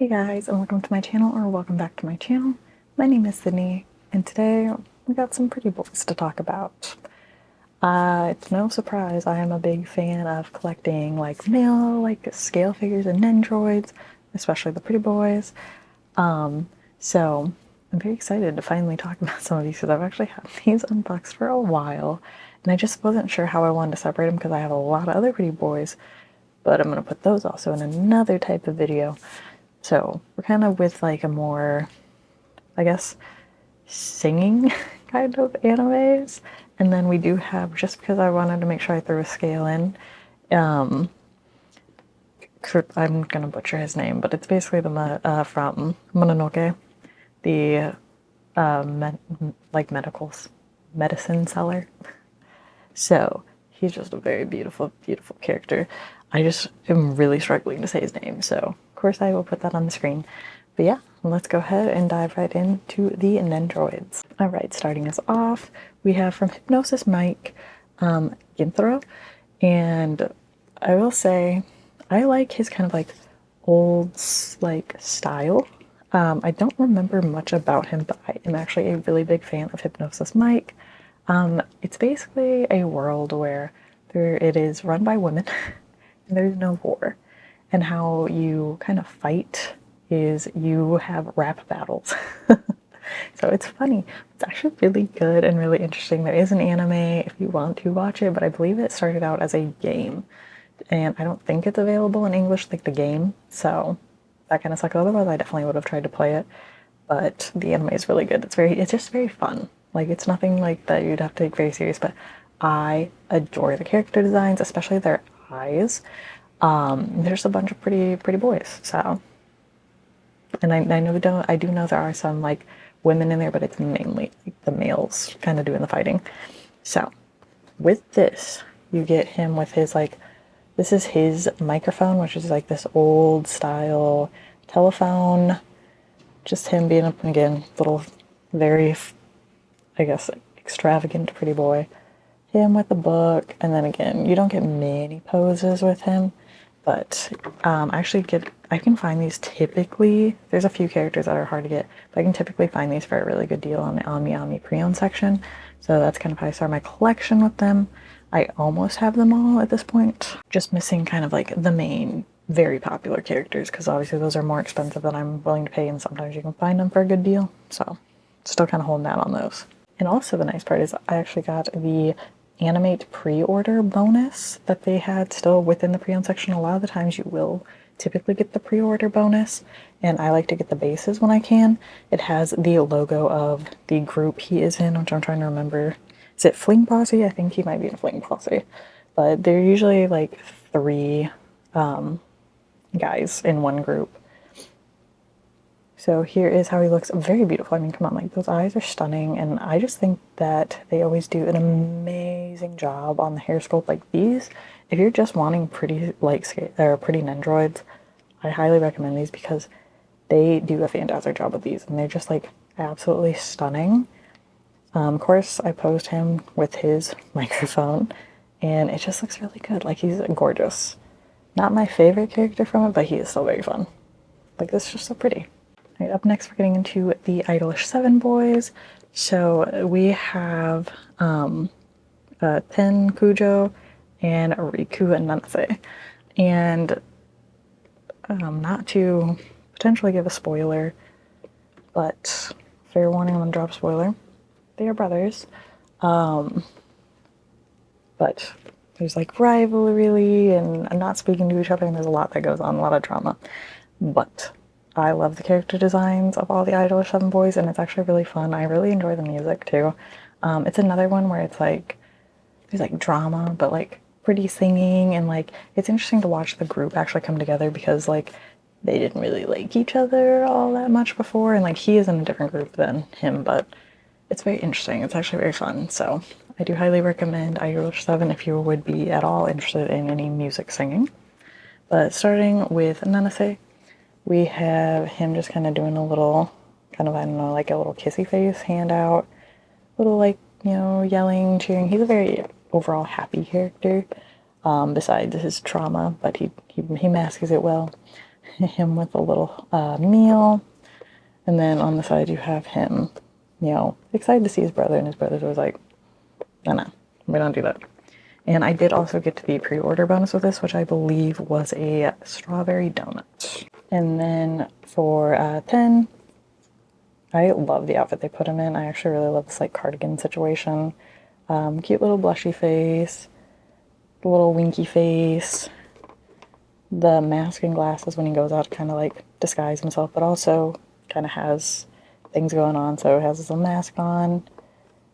Hey guys, and welcome to my channel, or welcome back to my channel. My name is Sydney, and today we got some pretty boys to talk about. It's no surprise I am a big fan of collecting male scale figures and Nendroids, especially the pretty boys. So I'm very excited to finally talk about some of these because I've actually had these unboxed for a while, and I just wasn't sure how I wanted to separate them because I have a lot of other pretty boys, but I'm going to put those also in another type of video. So we're kind of with like a more, I guess, singing kind of animes. And then we do have, just because I wanted to make sure I threw a scale in, I'm gonna butcher his name, but it's basically the from Mononoke, the medicine seller. So he's just a very beautiful, beautiful character. I just am really struggling to say his name, so of course I will put that on the screen. But yeah, let's go ahead and dive right into the Nendroids. Alright, starting us off, we have from Hypnosis Mike, Gentaro, and I will say, I like his kind of like old style. I don't remember much about him, but I am actually a really big fan of Hypnosis Mike. It's basically a world where it is run by women and there's no war. And how you kind of fight is you have rap battles. So it's funny. It's actually really good and really interesting. There is an anime if you want to watch it, but I believe it started out as a game. And I don't think it's available in English, like the game. So that kind of sucks. Otherwise, I definitely would have tried to play it. But the anime is really good. It's just very fun. Like, it's nothing like that you'd have to take very serious, but I adore the character designs, especially their eyes. There's a bunch of pretty boys, so. And I do know there are some like women in there, but it's mainly like the males kind of doing the fighting. So with this, you get him with his this is his microphone, which is like this old style telephone. Just him being up, and again, little, very, I guess, extravagant pretty boy. Him with the book, and then again, you don't get many poses with him, but I can find these typically, there's a few characters that are hard to get, but I can typically find these for a really good deal on the Omni pre-owned section, so that's kind of how I start my collection with them. I almost have them all at this point, just missing kind of like the main very popular characters, because obviously those are more expensive than I'm willing to pay, and sometimes you can find them for a good deal, so still kind of holding out on those. And also the nice part is I actually got the Animate pre-order bonus that they had still within the pre-owned section. A lot of the times you will typically get the pre-order bonus, and I like to get the bases when I can. It has the logo of the group he is in, which I'm trying to remember. Is it Fling Posse? I think he might be in Fling Posse. But they're usually like three guys in one group. So here is how he looks. Very beautiful. I mean, come on, like those eyes are stunning, and I just think that they always do an amazing job on the hair sculpt. Like these, if you're just wanting pretty pretty Nendroids, I highly recommend these because they do a fantastic job with these, and they're just like absolutely stunning. Of course, I posed him with his microphone, and it just looks really good. Like, he's gorgeous. Not my favorite character from it, but he is still very fun. Like, this is just so pretty. Right, up next, we're getting into the Idolish7 boys. So we have Tenn, Kujou, and Riku and Nanase. And not to potentially give a spoiler, but fair warning, I'm gonna drop a spoiler. They are brothers. But there's like rivalry and not speaking to each other, and there's a lot that goes on, a lot of drama. But I love the character designs of all the Idolish7 boys, and it's actually really fun. I really enjoy the music too. It's another one where it's like, there's like drama, but like pretty singing, and like it's interesting to watch the group actually come together because like they didn't really like each other all that much before, and like he is in a different group than him, but it's very interesting. It's actually very fun, so I do highly recommend Idolish7 if you would be at all interested in any music singing. But starting with Nanase, we have him just kind of doing a little, kind of, I don't know, like a little kissy face, hand out, little like, you know, yelling, cheering. He's a very overall happy character, besides his trauma, but he masks it well. him with a little meal. And then on the side you have him, you know, excited to see his brother, and his brother was like, no, we don't do that. And I did also get the pre-order bonus with this, which I believe was a strawberry donut. And then for Tenn, I love the outfit they put him in. I actually really love this like cardigan situation. Cute little blushy face, little winky face, the mask and glasses when he goes out to kind of like disguise himself, but also kind of has things going on, so it has his mask on.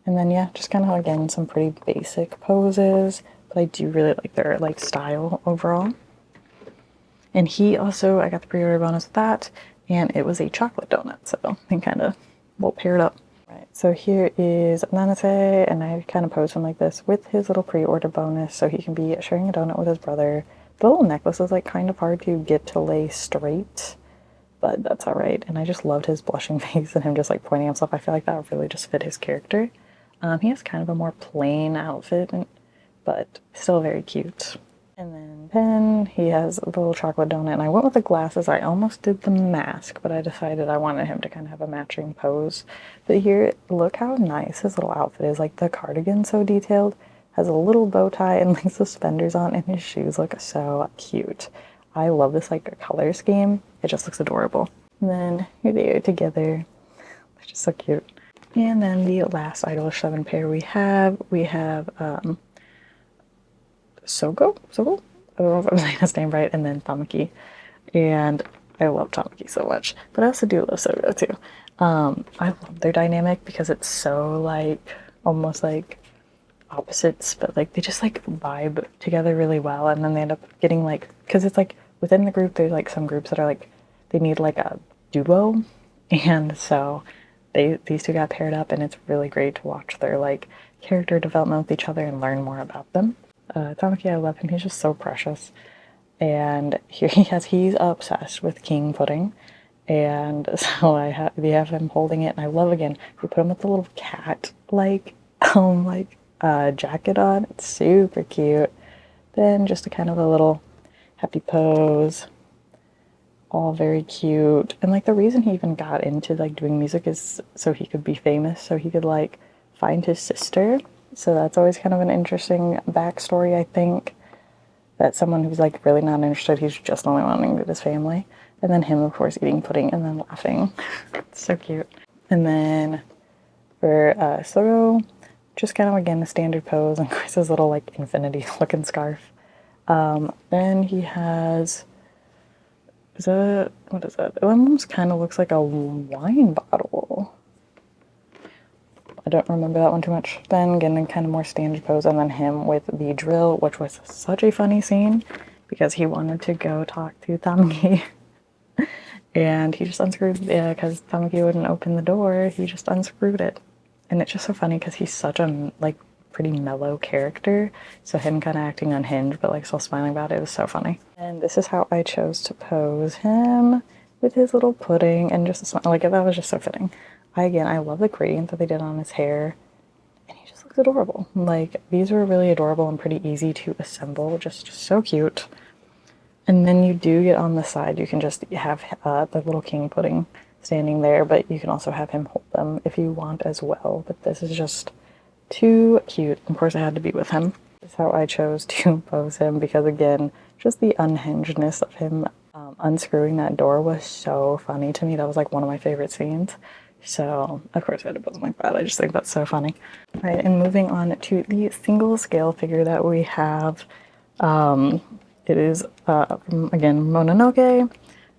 And then yeah, just kind of again some pretty basic poses, but I do really like their like style overall. And he also, I got the pre-order bonus with that, and it was a chocolate donut, so they kind of well paired up. Right, so here is Nanase, and I kind of pose him like this with his little pre-order bonus, so he can be sharing a donut with his brother. The little necklace is like kind of hard to get to lay straight, but that's all right. And I just loved his blushing face and him just like pointing himself. I feel like that really just fit his character. He has kind of a more plain outfit, but still very cute. And then Tenn, he has a little chocolate donut, and I went with the glasses. I almost did the mask, but I decided I wanted him to kind of have a matching pose. But here, look how nice his little outfit is. Like the cardigan, so detailed, has a little bow tie and like suspenders on, and his shoes look so cute. I love this like color scheme. It just looks adorable. And then here they are together. They're just so cute. And then the last Idolish7 pair we have Sougo? I don't know if I'm saying his name right, and then Tamaki. And I love Tamaki so much, but I also do love Sougo too. I love their dynamic because it's so like almost like opposites, but like they just like vibe together really well, and then they end up getting like, because it's like within the group there's like some groups that are like they need like a duo, and so these two got paired up, and it's really great to watch their like character development with each other and learn more about them. Tamaki, I love him. He's just so precious. And here he's obsessed with king pudding. And so we have him holding it, and I love again, we put him with the little cat jacket on. It's super cute. Then just a kind of a little happy pose. All very cute. And like the reason he even got into like doing music is so he could be famous, so he could like find his sister. So that's always kind of an interesting backstory, I think. That someone who's like really not interested, he's just only wanting to get his family. And then him, of course, eating pudding and then laughing. It's so cute. And then for Sougo, just kind of again the standard pose, and of course his little like infinity looking scarf. Then he has, what is that? It almost kind of looks like a wine bottle. I don't remember that one too much. Then getting kind of more standard pose, and then him with the drill, which was such a funny scene because he wanted to go talk to Tamaki and he just unscrewed, because Tamaki wouldn't open the door, he just unscrewed it. And it's just so funny because he's such a like pretty mellow character, so him kind of acting unhinged but like still smiling about it was so funny. And this is how I chose to pose him with his little pudding and just a smile. Like that was just so fitting. I love the gradient that they did on his hair, and he just looks adorable. Like, these were really adorable and pretty easy to assemble, just so cute. And then you do get on the side, you can just have the little king pudding standing there, but you can also have him hold them if you want as well. But this is just too cute. Of course, I had to be with him. This is how I chose to pose him, because again, just the unhingedness of him unscrewing that door was so funny to me. That was like one of my favorite scenes. So, of course, I had to pose him like that. I just think that's so funny. All right, and moving on to the single scale figure that we have. It is, from, again, Mononoke.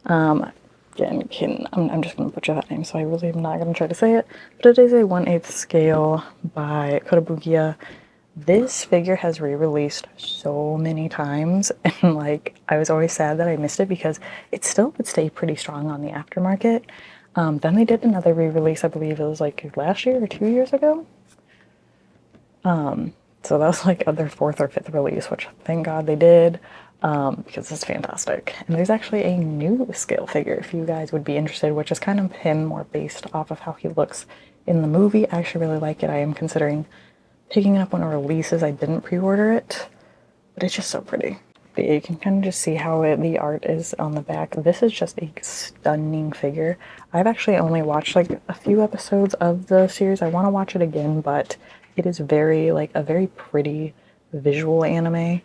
Again, I'm just going to butcher that name, so I really am not going to try to say it. But it is a 1/8 scale by Kotobukiya. This figure has re-released so many times, and like, I was always sad that I missed it because it still would stay pretty strong on the aftermarket. Then they did another re-release, I believe it was like last year or 2 years ago. So that was like their 4th or 5th release, which thank God they did, because it's fantastic. And there's actually a new scale figure if you guys would be interested, which is kind of him more based off of how he looks in the movie. I actually really like it. I am considering picking it up when it releases. I didn't pre-order it, but it's just so pretty. But you can kind of just see how the art is on the back. This is just a stunning figure. I've actually only watched like a few episodes of the series. I want to watch it again, but it is very like a very pretty visual anime.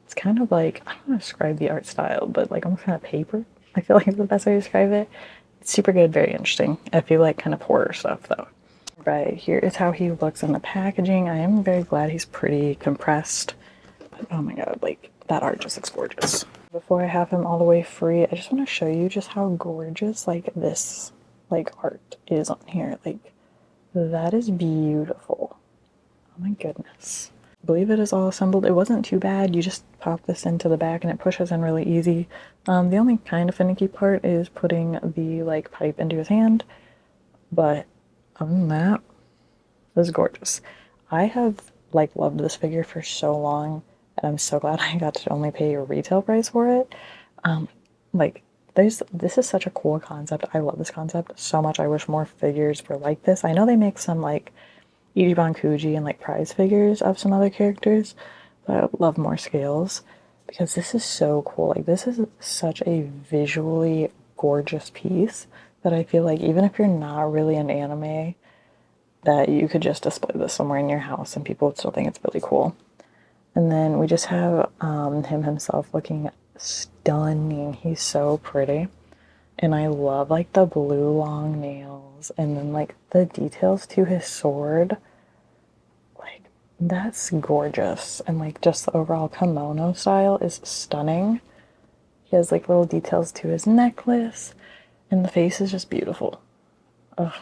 It's kind of like, I don't know how to describe the art style, but like almost kind of paper. I feel like is the best way to describe it. It's super good, very interesting. I feel like kind of horror stuff though. Right, here is how he looks in the packaging. I am very glad he's pretty compressed. But oh my god, like that art just looks gorgeous. Before I have him all the way free, I just want to show you just how gorgeous like this like art is on here. Like that is beautiful. Oh my goodness. I believe it is all assembled. It wasn't too bad. You just pop this into the back and it pushes in really easy. The only kind of finicky part is putting the like pipe into his hand, but other than that, this is gorgeous. I have like loved this figure for so long, and I'm so glad I got to only pay a retail price for it. Like this is such a cool concept. I love this concept so much. I wish more figures were like this. I know they make some like Ichiban Kuji and like prize figures of some other characters, but I would love more scales because this is so cool. Like this is such a visually gorgeous piece that I feel like even if you're not really into anime, that you could just display this somewhere in your house and people would still think it's really cool. And then we just have him himself looking stunning. He's so pretty. And I love like the blue long nails and then like the details to his sword. Like that's gorgeous. And like just the overall kimono style is stunning. He has like little details to his necklace. And the face is just beautiful. Ugh.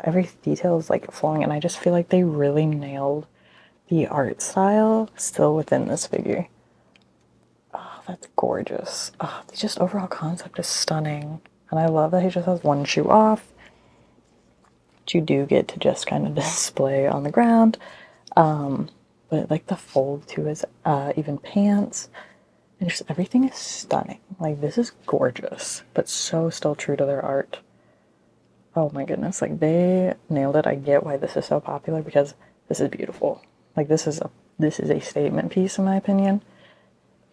Every detail is like flowing, and I just feel like they really nailed the art style still within this figure. Oh, that's gorgeous. Oh, the just overall concept is stunning. And I love that he just has one shoe off, which you do get to just kind of display on the ground. But like the fold to his even pants, and just everything is stunning. Like this is gorgeous, but so still true to their art. Oh my goodness, like they nailed it. I get why this is so popular because this is beautiful. Like this is a statement piece in my opinion.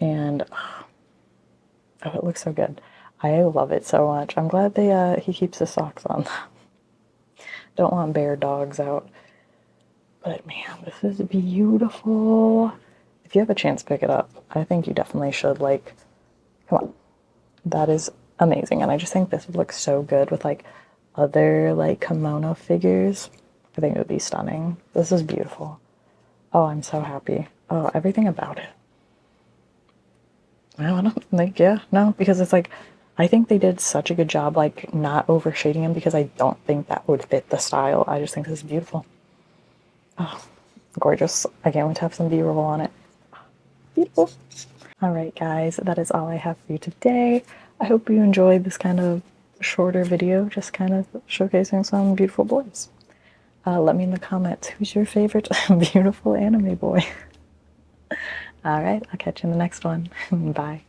And oh, it looks so good. I love it so much. I'm glad he keeps the socks on. Don't want bare dogs out. But man, this is beautiful. If you have a chance to pick it up, I think you definitely should. Like, come on. That is amazing. And I just think this would look so good with like other like kimono figures. I think it would be stunning. This is beautiful. Oh, I'm so happy. Oh, everything about it. I don't like, yeah, no, because it's like, I think they did such a good job like not overshading him because I don't think that would fit the style. I just think this is beautiful. Oh, gorgeous. I can't wait to have some B-roll on it. Beautiful. All right, guys, that is all I have for you today. I hope you enjoyed this kind of shorter video, just kind of showcasing some beautiful boys. Let me in the comments, who's your favorite beautiful anime boy? All right, I'll catch you in the next one. Bye.